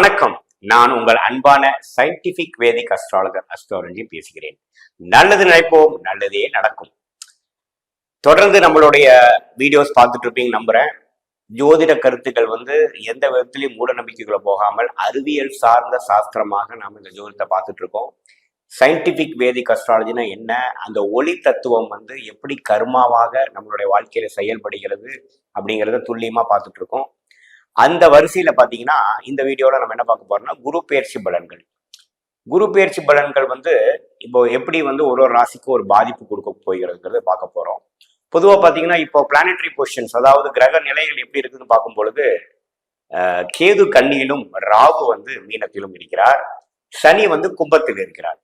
வணக்கம். நான் உங்கள் அன்பான சயின்டிபிக் வேதிக் அஸ்ட்ராலஜர் அஸ்ட்ராலஜி பேசுகிறேன். நல்லது நினைப்போம், நல்லதே நடக்கும். தொடர்ந்து நம்மளுடைய வீடியோஸ் பார்த்துட்டு இருப்பீங்க நம்புறேன். ஜோதிட கருத்துக்கள் எந்த விதத்திலையும் மூட நம்பிக்கைகளை போகாமல் அறிவியல் சார்ந்த சாஸ்திரமாக நாம் இந்த ஜோதிடத்தை பார்த்துட்டு இருக்கோம். சயின்டிபிக் வேதிக் அஸ்ட்ராலஜினா என்ன, அந்த ஒளி தத்துவம் எப்படி கர்மாவாக நம்மளுடைய வாழ்க்கையில செயல்படுகிறது அப்படிங்கிறத துல்லியமா பார்த்துட்டு இருக்கோம். அந்த வரிசையில பாத்தீங்கன்னா இந்த வீடியோல நம்ம என்ன பார்க்க போறோம்னா குரு பெயர்ச்சி பலன்கள். குரு பெயர்ச்சி பலன்கள் இப்போ எப்படி ஒரு ஒரு ராசிக்கு ஒரு பாதிப்பு கொடுக்க போகிறதுங்கிறத பார்க்க போறோம். பொதுவா பாத்தீங்கன்னா இப்போ பிளானட்டரி பொசிஷன்ஸ், அதாவது கிரக நிலைகள் எப்படி இருக்குன்னு பார்க்கும் பொழுது கேது கன்னியிலும் ராகு மீனத்திலும் இருக்கிறார், சனி கும்பத்தில் இருக்கிறார்.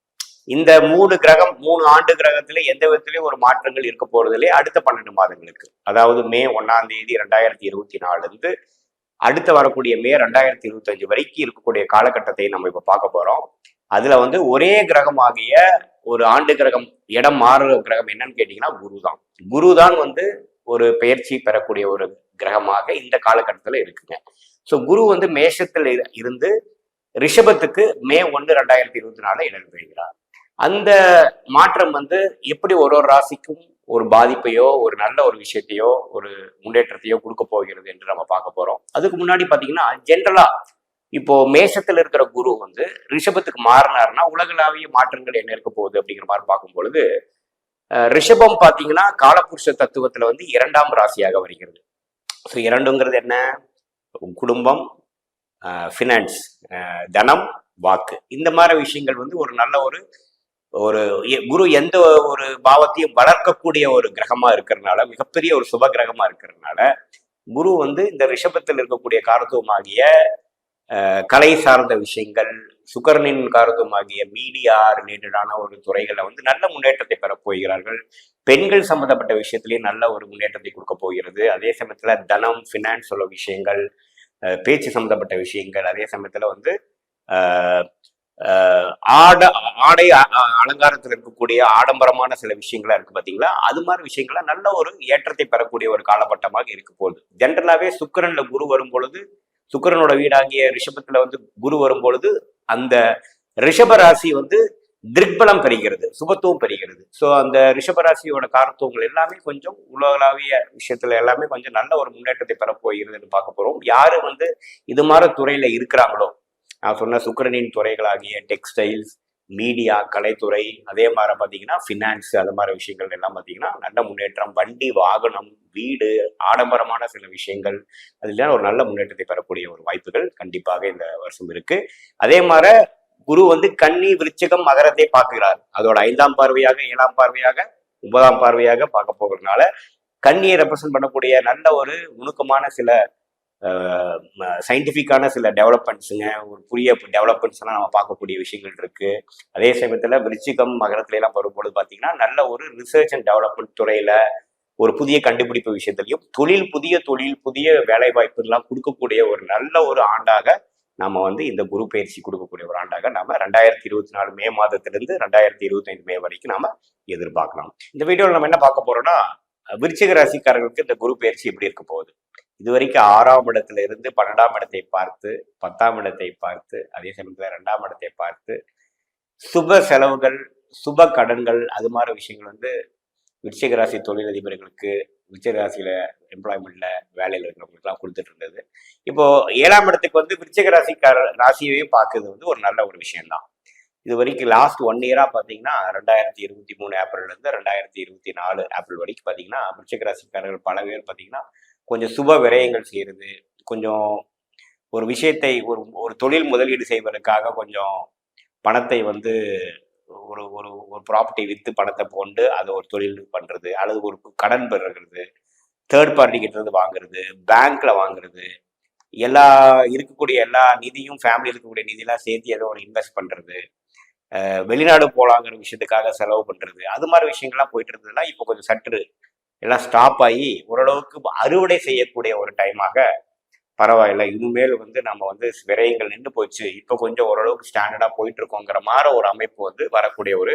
இந்த மூணு ஆண்டு கிரகத்துல எந்த விதத்திலையும் ஒரு மாற்றங்கள் இருக்க போறதில்லை அடுத்த 12 மாதங்களுக்கு. அதாவது மே 1ஆம் தேதி 2024 அடுத்த வரக்கூடிய மே 2025 வரைக்கும் இருக்கக்கூடிய காலகட்டத்தை நம்ம இப்ப பார்க்க போறோம். அதுல ஒரே கிரகமாகிய ஒரு ஆண்டு கிரகம் இடம் மாறுற கிரகம் என்னன்னு கேட்டீங்கன்னா குரு தான் ஒரு பெயர்ச்சி பெறக்கூடிய ஒரு கிரகமாக இந்த காலகட்டத்துல இருக்குங்க. ஸோ குரு மேஷத்துல இருந்து ரிஷபத்துக்கு மே 1, 2024 இடம் பெறுகிறார். அந்த மாற்றம் எப்படி ஒரு ஒரு ராசிக்கும் ஒரு பாதிப்பையோ ஒரு நல்ல ஒரு விஷயத்தையோ ஒரு முன்னேற்றத்தையோ கொடுக்க போகிறது என்று நம்ம பார்க்க போறோம். அதுக்கு முன்னாடி பாத்தீங்கன்னா ஜென்ரலா இப்போ மேஷத்துல இருக்கிற குரு ரிஷபத்துக்கு மாறினார்னா உலகளாவிய மாற்றங்கள் என்ன இருக்க போகுது அப்படிங்கிற மாதிரி பார்க்கும் பொழுது ரிஷபம் பாத்தீங்கன்னா காலபுருஷ தத்துவத்துல 2ஆம் ராசியாக வருகிறது. ஸோ 2ங்கிறது என்ன, குடும்பம், ஃபினான்ஸ், தனம், வாக்கு, இந்த மாதிரி விஷயங்கள் ஒரு நல்ல ஒரு குரு எந்த ஒரு பாவத்தையும் வளர்க்கக்கூடிய ஒரு கிரகமா இருக்கிறதுனால, மிகப்பெரிய ஒரு சுப கிரகமா இருக்கிறதுனால குரு இந்த ரிஷபத்தில் இருக்கக்கூடிய காரத்துவமாகிய கலை சார்ந்த விஷயங்கள், சுக்கரனின் காரத்துவமாகிய மீடியா ரிலேட்டடான ஒரு துறைகளை நல்ல முன்னேற்றத்தை பெற போகிறார்கள். பெண்கள் சம்பந்தப்பட்ட விஷயத்திலேயே நல்ல ஒரு முன்னேற்றத்தை கொடுக்க போகிறது. அதே சமயத்துல தனம், ஃபினான்ஸ் உள்ள விஷயங்கள், பேச்சு சம்பந்தப்பட்ட விஷயங்கள், அதே சமயத்துல ஆடை அலங்காரத்தில் இருக்கக்கூடிய ஆடம்பரமான சில விஷயங்களா இருக்கு பாத்தீங்களா, அது மாதிரி விஷயங்கள்லாம் நல்ல ஒரு ஏற்றத்தை பெறக்கூடிய ஒரு காலகட்டமாக இருக்க போகுது. ஜென்ரலாவே சுக்கிரன்ல குரு வரும் பொழுது, சுக்கிரனோட வீடாகிய ரிஷபத்துல குரு வரும் பொழுது அந்த ரிஷப ராசி திக்பலம் பெறுகிறது, சுபத்துவம் பெறுகிறது. ஸோ அந்த ரிஷபராசியோட காரத்துவங்கள் எல்லாமே கொஞ்சம் உலகளாவிய விஷயத்துல எல்லாமே கொஞ்சம் நல்ல ஒரு முன்னேற்றத்தை பெற போகிறதுன்னு பார்க்க போறோம். யாரு இது மாதிரி துறையில இருக்கிறாங்களோ, நான் சொன்ன சுக்கிரனின் துறைகளாகிய டெக்ஸ்டைல்ஸ், மீடியா, கலைத்துறை, அதே மாதிரி பார்த்தீங்கன்னா ஃபினான்ஸ், அது மாதிரி விஷயங்கள் எல்லாம் பார்த்தீங்கன்னா நல்ல முன்னேற்றம். வண்டி, வாகனம், வீடு, ஆடம்பரமான சில விஷயங்கள், அதுல ஒரு நல்ல முன்னேற்றத்தை பெறக்கூடிய ஒரு வாய்ப்புகள் கண்டிப்பாக இந்த வருஷம் இருக்கு. அதே மாதிரி குரு கன்னி, விருச்சிகம், மகரத்தை பார்க்கிறார். அதோட 5ஆம் பார்வையாக, 7ஆம் பார்வையாக, 9ஆம் பார்வையாக பார்க்க போகிறதுனால கன்னியை ரெப்ரசன்ட் பண்ணக்கூடிய நல்ல ஒரு நுணுக்கமான சில சயின்டிஃபிக்கான சில டெவலப்மெண்ட்ஸுங்க, ஒரு புதிய டெவலப்மெண்ட்ஸ் எல்லாம் நம்ம பார்க்கக்கூடிய விஷயங்கள் இருக்கு. அதே சமயத்துல விருச்சிகம், மகரத்துல எல்லாம் வரும்பொழுது பாத்தீங்கன்னா நல்ல ஒரு ரிசர்ச் அண்ட் டெவலப்மெண்ட் துறையில ஒரு புதிய கண்டுபிடிப்பு விஷயத்திலையும் புதிய வேலை வாய்ப்பு எல்லாம் கொடுக்கக்கூடிய ஒரு நல்ல ஒரு ஆண்டாக நாம இந்த குரு பயிற்சி கொடுக்கக்கூடிய ஒரு ஆண்டாக நாம 2024 மே மாதத்திலிருந்து 2025 மே வரைக்கும் நாம எதிர்பார்க்கலாம். இந்த வீடியோவில் நம்ம என்ன பார்க்க போறோம்னா, விருச்சிக ராசிக்காரர்களுக்கு இந்த குரு பயிற்சி எப்படி இருக்க போகுது. இதுவரைக்கும் 6ஆம் இடத்துல இருந்து 12ஆம் இடத்தை பார்த்து, 10ஆம் இடத்தை பார்த்து, அதே சமயத்துல 2ஆம் இடத்தை பார்த்து சுப செலவுகள், சுப கடன்கள், அது மாதிரி விஷயங்கள் விருச்சிக ராசி தொழிலதிபர்களுக்கு, விருச்சிக ராசியில எம்ப்ளாய்மெண்ட்ல வேலையில் இருக்கிறவங்களுக்கு எல்லாம் கொடுத்துட்டு இருந்தது. இப்போ 7ஆம் இடத்துக்கு விருச்சிக ராசியையும் பார்க்கறது ஒரு நல்ல ஒரு விஷயம்தான். இது வரைக்கும் லாஸ்ட் 1 இயரா பாத்தீங்கன்னா 2023 ஏப்ரல்ல இருந்து 2024 ஏப்ரல் வரைக்கும் பாத்தீங்கன்னா விருச்சிக ராசிக்காரர்கள் பல பேர் பாத்தீங்கன்னா கொஞ்சம் சுப விரயங்கள் செய்யறது, கொஞ்சம் ஒரு விஷயத்தை ஒரு தொழில் முதலீடு செய்வதற்காக கொஞ்சம் பணத்தை ஒரு ஒரு ஒரு ப்ராப்பர்ட்டி வித்து பணத்தை போண்டு அதை ஒரு தொழில் பண்றது, அல்லது ஒரு கடன் பெறுறது, தேர்ட் பார்ட்டி கிட்ட இருந்து வாங்குறது, பேங்க்ல வாங்குறது, இருக்கக்கூடிய எல்லா நிதியும், ஃபேமிலி இருக்கக்கூடிய நிதியெல்லாம் சேர்த்து ஏதோ ஒரு இன்வெஸ்ட் பண்றது, வெளிநாடு போலாங்கிற விஷயத்துக்காக செலவு பண்றது, அது மாதிரி விஷயங்கள்லாம் போயிட்டு இருந்ததுன்னா இப்போ கொஞ்சம் சற்று எல்லாம் ஸ்டாப் ஆகி ஓரளவுக்கு அறுவடை செய்யக்கூடிய ஒரு டைமாக பரவாயில்ல, இனிமேல் நம்ம விரயங்கள் நின்று போச்சு, இப்போ கொஞ்சம் ஓரளவுக்கு ஸ்டாண்டர்டா போயிட்டு இருக்கோங்கிற மாதிரி ஒரு அமைப்பு வரக்கூடிய ஒரு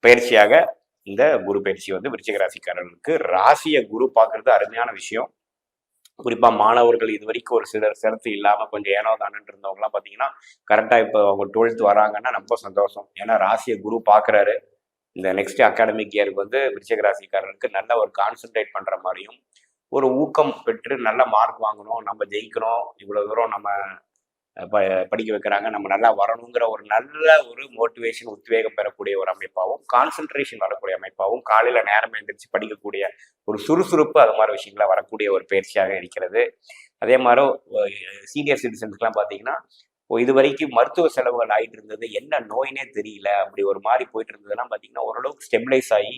பயிற்சியாக இந்த குரு பயிற்சி விருச்சிக ராசிக்காரர்களுக்கு. ராசியை குரு பார்க்கறது அருமையான விஷயம். குறிப்பாக மாணவர்கள் இது வரைக்கும் ஒரு சிலர் சிரத்து இல்லாமல் கொஞ்சம் ஏனோ தானன்னு இருந்தவங்கலாம் பார்த்தீங்கன்னா கரெக்டாக இப்போ அவங்க 12th வராங்கன்னா ரொம்ப சந்தோஷம். ஏன்னா ராசியை குரு பார்க்குறாரு. இந்த நெக்ஸ்ட் அகாடமிக் இயருக்கு வந்து விருச்சிக ராசிக்காரர்களுக்கு நல்ல ஒரு கான்சென்ட்ரேட் பண்ணுற மாதிரியும் ஒரு ஊக்கம் பெற்று நல்ல மார்க் வாங்கணும், நம்ம ஜெயிக்கணும், இவ்வளோ தூரம் நம்ம படிக்க வைக்கிறாங்க, நம்ம நல்லா வரணுங்கிற ஒரு நல்ல ஒரு மோட்டிவேஷன் உத்வேகம் பெறக்கூடிய ஒரு அமைப்பாகவும் கான்சென்ட்ரேஷன் வரக்கூடிய அமைப்பாகவும் காலையில் நேரம் எழுந்திரிச்சு படிக்கக்கூடிய ஒரு சுறுசுறுப்பு அது மாதிரி விஷயங்களா வரக்கூடிய ஒரு பயிற்சியாக இருக்கிறது. அதே மாதிரி சீனியர் சிட்டிசன்ஸ்க்குலாம் பார்த்தீங்கன்னா இது வரைக்கும் மருத்துவ செலவுகள் ஆகிட்டு இருந்தது, என்ன நோயினே தெரியல, அப்படி ஒரு மாதிரி போயிட்டு இருந்ததுலாம் பார்த்தீங்கன்னா ஓரளவுக்கு ஸ்டெபிளைஸ் ஆகி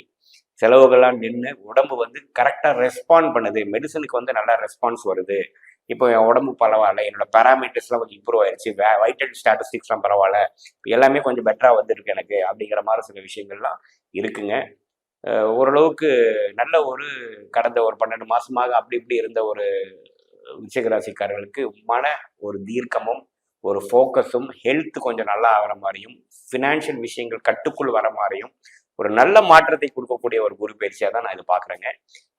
செலவுகள்லாம் நின்று உடம்பு வந்து கரெக்டாக ரெஸ்பாண்ட் பண்ணுது. மெடிசனுக்கு வந்து நல்லா ரெஸ்பான்ஸ் வருது. இப்போ என் உடம்பு பரவாயில்ல, என்னோட பேராமீட்டர்ஸ்லாம் கொஞ்சம் இம்ப்ரூவ் ஆயிடுச்சு, வைட்டல் ஸ்டாட்டிஸ்டிக்ஸ்லாம் பரவாயில்ல, எல்லாமே கொஞ்சம் பெட்டராக வந்துருக்கு எனக்கு அப்படிங்கிற மாதிரி சில விஷயங்கள்லாம் இருக்குங்க. ஓரளவுக்கு நல்ல ஒரு கடந்த ஒரு 12 மாசமாக அப்படி இப்படி இருந்த ஒரு விருச்சிகராசிக்காரர்களுக்கு ஒரு தீர்க்கமும் ஒரு ஃபோக்கஸும் ஹெல்த் கொஞ்சம் நல்லா ஆகிற மாதிரியும் ஃபினான்ஷியல் விஷயங்கள் கட்டுக்குள் வர மாதிரியும் ஒரு நல்ல மாற்றத்தை கொடுக்கக்கூடிய ஒரு குரு பயிற்சியாக தான் நான் இது பார்க்குறேங்க.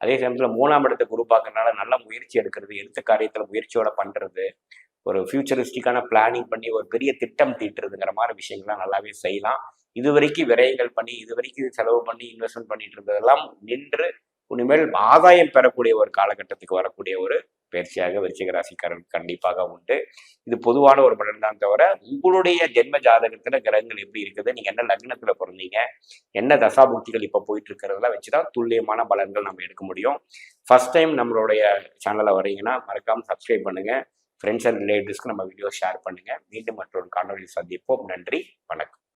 அதே சமயத்தில் 3ஆம் இடத்தை குரு பார்க்கறதுனால நல்ல முயற்சி எடுக்கிறது, எடுத்த காரியத்தில் முயற்சியோட பண்ணுறது, ஒரு ஃபியூச்சரிஸ்டிக்கான பிளானிங் பண்ணி ஒரு பெரிய திட்டம் தீட்டுறதுங்கிற மாதிரி விஷயங்கள்லாம் நல்லாவே செய்யலாம். இது வரைக்கும் விரயங்கள் பண்ணி இது வரைக்கும் செலவு பண்ணி இன்வெஸ்ட்மெண்ட் பண்ணிட்டு இருந்ததெல்லாம் நின்று இனிமேல் ஆதாயம் பெறக்கூடிய ஒரு காலகட்டத்துக்கு வரக்கூடிய ஒரு பயிற்சியாக விருச்சிக ராசிக்காரர்களுக்கு கண்டிப்பாக உண்டு. இது பொதுவான ஒரு பலன் தான் தவிர உங்களுடைய ஜென்ம ஜாதகத்துல கிரகங்கள் எப்படி இருக்குது, நீங்க என்ன லக்னத்துல பிறந்தீங்க, என்ன தசாபுக்திகள் இப்ப போயிட்டு இருக்கிறதெல்லாம் வச்சுதான் துல்லியமான பலன்கள் நம்ம எடுக்க முடியும். ஃபர்ஸ்ட் டைம் நம்மளுடைய சேனல்ல வரீங்கன்னா மறக்காம சப்ஸ்கிரைப் பண்ணுங்க. ஃப்ரெண்ட்ஸ் அண்ட் ரிலேட்டிவ்ஸ்க்கு நம்ம வீடியோ ஷேர் பண்ணுங்க. மீண்டும் மற்றொரு காணொலியில் சந்திப்போம். நன்றி, வணக்கம்.